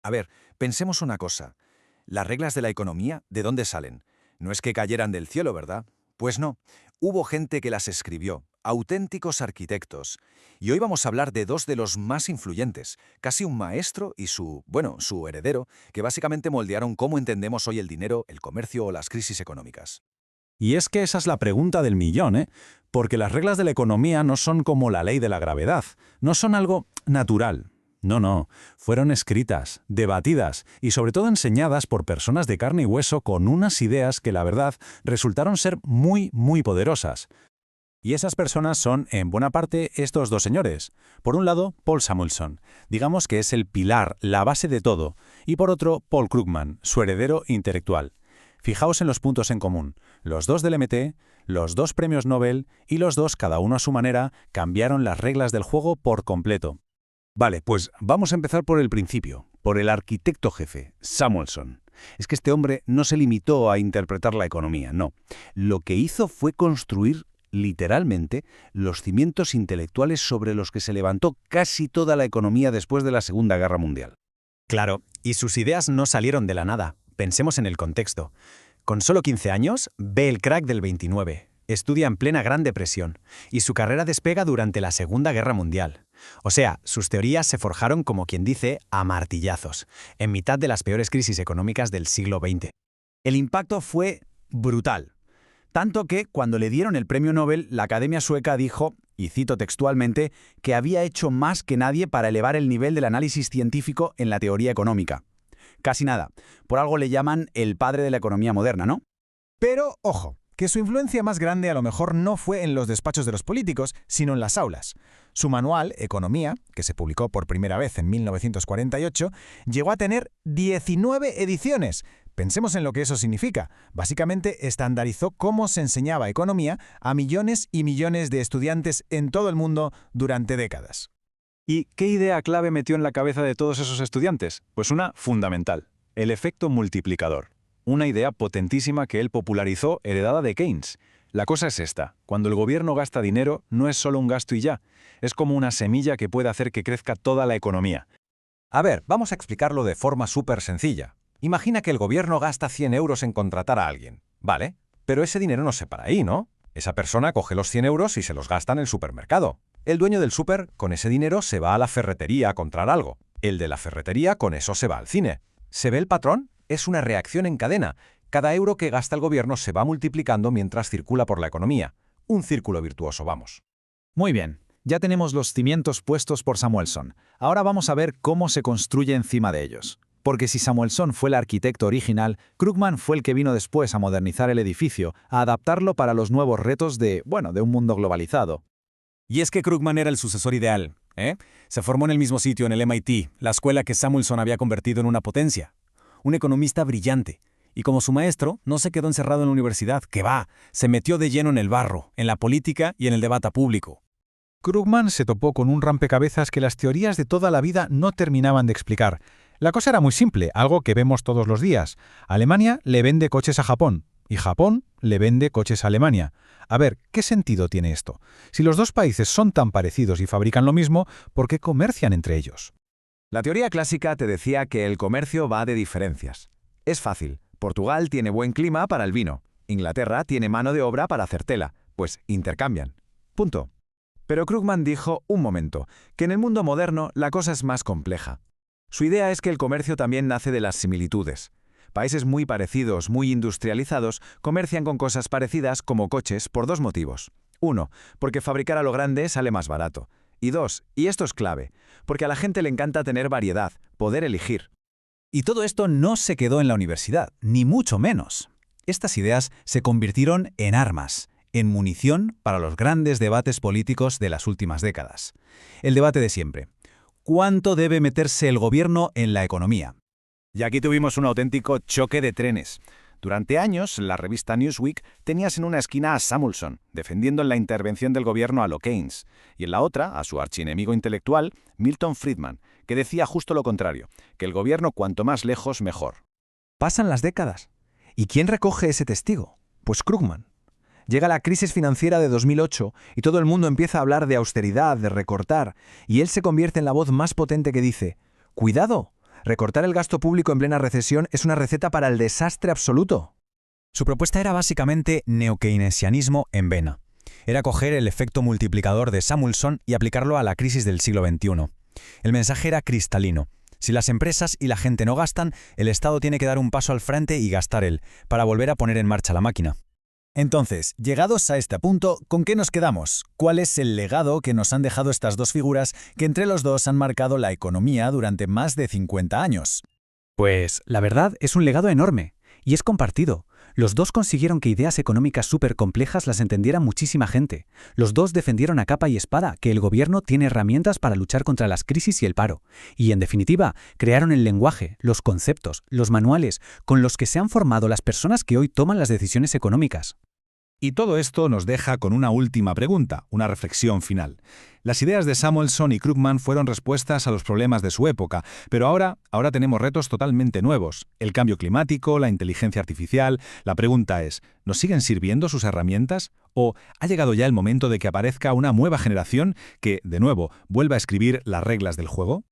A ver, pensemos una cosa. Las reglas de la economía, ¿de dónde salen? No es que cayeran del cielo, ¿verdad? Pues no. Hubo gente que las escribió, auténticos arquitectos. Y hoy vamos a hablar de dos de los más influyentes, casi un maestro y su heredero, que básicamente moldearon cómo entendemos hoy el dinero, el comercio o las crisis económicas. Y es que esa es la pregunta del millón, ¿eh? Porque las reglas de la economía no son como la ley de la gravedad, no son algo natural. No, no, fueron escritas, debatidas y sobre todo enseñadas por personas de carne y hueso con unas ideas que la verdad resultaron ser muy, muy poderosas. Y esas personas son, en buena parte, estos dos señores. Por un lado, Paul Samuelson, digamos que es el pilar, la base de todo, y por otro, Paul Krugman, su heredero intelectual. Fijaos en los puntos en común. Los dos del MT, los dos premios Nobel y los dos, cada uno a su manera, cambiaron las reglas del juego por completo. Vale, pues vamos a empezar por el principio, por el arquitecto jefe, Samuelson. Es que este hombre no se limitó a interpretar la economía, no. Lo que hizo fue construir, literalmente, los cimientos intelectuales sobre los que se levantó casi toda la economía después de la Segunda Guerra Mundial. Claro, y sus ideas no salieron de la nada. Pensemos en el contexto. Con solo 15 años, ve el crack del 29, estudia en plena Gran Depresión, y su carrera despega durante la Segunda Guerra Mundial. O sea, sus teorías se forjaron, como quien dice, a martillazos, en mitad de las peores crisis económicas del siglo XX. El impacto fue brutal. Tanto que, cuando le dieron el premio Nobel, la Academia Sueca dijo, y cito textualmente, que había hecho más que nadie para elevar el nivel del análisis científico en la teoría económica. Casi nada. Por algo le llaman el padre de la economía moderna, ¿no? Pero, ojo, que su influencia más grande a lo mejor no fue en los despachos de los políticos, sino en las aulas. Su manual, Economía, que se publicó por primera vez en 1948, llegó a tener 19 ediciones. Pensemos en lo que eso significa. Básicamente, estandarizó cómo se enseñaba economía a millones y millones de estudiantes en todo el mundo durante décadas. ¿Y qué idea clave metió en la cabeza de todos esos estudiantes? Pues una fundamental, el efecto multiplicador. Una idea potentísima que él popularizó, heredada de Keynes. La cosa es esta: cuando el gobierno gasta dinero, no es solo un gasto y ya, es como una semilla que puede hacer que crezca toda la economía. A ver, vamos a explicarlo de forma súper sencilla. Imagina que el gobierno gasta 100 euros en contratar a alguien, ¿vale? Pero ese dinero no se para ahí, ¿no? Esa persona coge los 100 euros y se los gasta en el supermercado. El dueño del súper, con ese dinero, se va a la ferretería a comprar algo. El de la ferretería, con eso, se va al cine. ¿Se ve el patrón? Es una reacción en cadena. Cada euro que gasta el gobierno se va multiplicando mientras circula por la economía. Un círculo virtuoso, vamos. Muy bien, ya tenemos los cimientos puestos por Samuelson. Ahora vamos a ver cómo se construye encima de ellos. Porque si Samuelson fue el arquitecto original, Krugman fue el que vino después a modernizar el edificio, a adaptarlo para los nuevos retos de un mundo globalizado. Y es que Krugman era el sucesor ideal, ¿eh? Se formó en el mismo sitio, en el MIT, la escuela que Samuelson había convertido en una potencia. Un economista brillante. Y como su maestro, no se quedó encerrado en la universidad, que va, se metió de lleno en el barro, en la política y en el debate público. Krugman se topó con un rompecabezas que las teorías de toda la vida no terminaban de explicar. La cosa era muy simple, algo que vemos todos los días. Alemania le vende coches a Japón, y Japón le vende coches a Alemania. A ver, ¿qué sentido tiene esto? Si los dos países son tan parecidos y fabrican lo mismo, ¿por qué comercian entre ellos? La teoría clásica te decía que el comercio va de diferencias. Es fácil. Portugal tiene buen clima para el vino. Inglaterra tiene mano de obra para hacer tela. Pues intercambian. Punto. Pero Krugman dijo, un momento, que en el mundo moderno la cosa es más compleja. Su idea es que el comercio también nace de las similitudes. Países muy parecidos, muy industrializados, comercian con cosas parecidas como coches por dos motivos. Uno, porque fabricar a lo grande sale más barato. Y dos, y esto es clave, porque a la gente le encanta tener variedad, poder elegir. Y todo esto no se quedó en la universidad, ni mucho menos. Estas ideas se convirtieron en armas, en munición para los grandes debates políticos de las últimas décadas. El debate de siempre. ¿Cuánto debe meterse el gobierno en la economía? Y aquí tuvimos un auténtico choque de trenes. Durante años, la revista Newsweek tenías en una esquina a Samuelson, defendiendo la intervención del gobierno a lo Keynes, y en la otra, a su archienemigo intelectual, Milton Friedman, que decía justo lo contrario, que el gobierno cuanto más lejos, mejor. Pasan las décadas. ¿Y quién recoge ese testigo? Pues Krugman. Llega la crisis financiera de 2008 y todo el mundo empieza a hablar de austeridad, de recortar, y él se convierte en la voz más potente que dice: «Cuidado, Recortar el gasto público en plena recesión es una receta para el desastre absoluto. Su propuesta era básicamente neokeynesianismo en vena. Era coger el efecto multiplicador de Samuelson y aplicarlo a la crisis del siglo XXI. El mensaje era cristalino. Si las empresas y la gente no gastan, el Estado tiene que dar un paso al frente y gastar él, para volver a poner en marcha la máquina. Entonces, llegados a este punto, ¿con qué nos quedamos? ¿Cuál es el legado que nos han dejado estas dos figuras que entre los dos han marcado la economía durante más de 50 años? Pues la verdad es un legado enorme, y es compartido. Los dos consiguieron que ideas económicas súper complejas las entendiera muchísima gente. Los dos defendieron a capa y espada que el gobierno tiene herramientas para luchar contra las crisis y el paro. Y, en definitiva, crearon el lenguaje, los conceptos, los manuales, con los que se han formado las personas que hoy toman las decisiones económicas. Y todo esto nos deja con una última pregunta, una reflexión final. Las ideas de Samuelson y Krugman fueron respuestas a los problemas de su época, pero ahora tenemos retos totalmente nuevos. El cambio climático, la inteligencia artificial. La pregunta es, ¿nos siguen sirviendo sus herramientas? ¿O ha llegado ya el momento de que aparezca una nueva generación que, de nuevo, vuelva a escribir las reglas del juego?